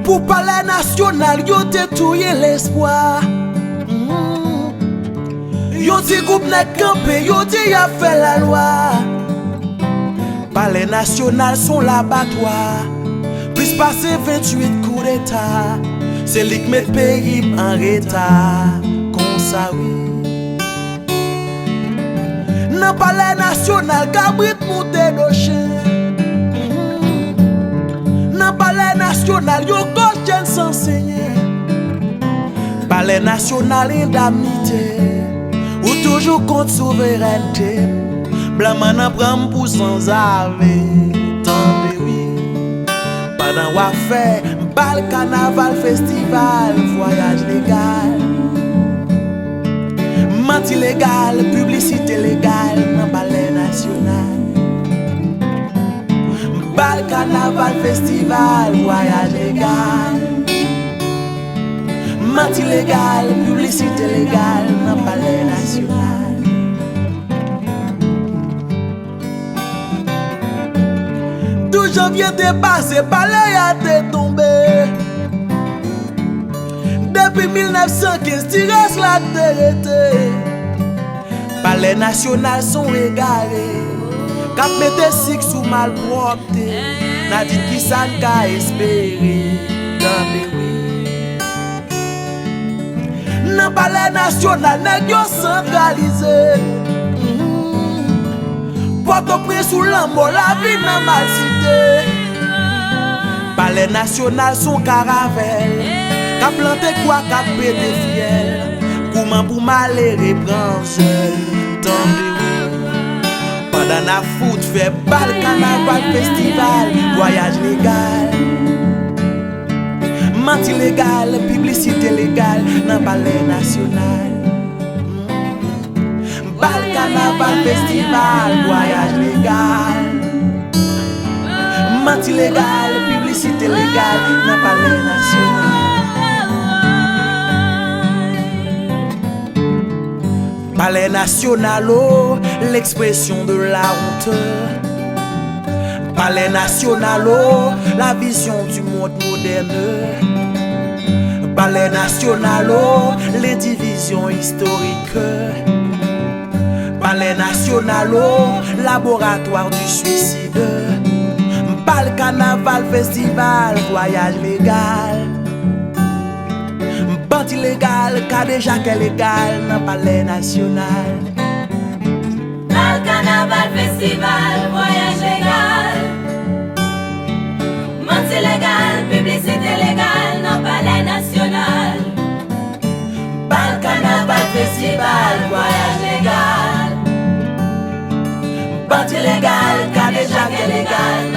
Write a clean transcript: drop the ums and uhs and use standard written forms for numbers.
Pour palais national, yo te touye l'espoir. Yo ti groupe net campé, yo ti a fait la loi. Palais national sont l'abattoir. Plus passé 28 coups d'état. C'est lui qui met le pays en retard. Comme ça oui. Dans palais national, Cabrit monte doche. Dans palais national, yo gauche s'enseigner. Palais national indemnité. Ou toujours contre souveraineté. Blanc man prend pour sans ave. Tendez oui. Pendant ou fait bal carnaval festival voyage légal. Menti légal, publicité légale dans palais national. Bal carnaval festival voyage légal. Menti légal, publicité légale dans palais national. 12 janvier dépassé, palais a été tombé. Depuis 1915, tirage la terre. Palais national sont égarés. Cap mette six sous malpropreté. N'a dit qui ça n'a espéré. Dans palais national, nèg yo centralisé. Port-au-Prince sous l'ambo, la vie dans mal cité. Palais national son caravelle. Cap planté quoi, cap pété fiel. Comment pour malheureux prendre seul. Pendant la foot fait bal carnaval festival voyage légal. Menti légal, publicité légale dans palais national. Bal carnaval festival voyage légal. Menti légal, publicité légale dans palais national. Palais national, oh, l'expression de la honte. Palais national, oh, la vision du monde moderne. Palais national, oh, les divisions historiques. Palais national, oh, laboratoire du suicide. Bal carnaval festival voyage légal. Bandi légal, cas déjà qu'est légal dans palais national. Bal carnaval festival voyage légal. Menti légal, publicité légale dans palais national. Bal carnaval festival voyage légal. Bandi légal, cas déjà qu'est légal.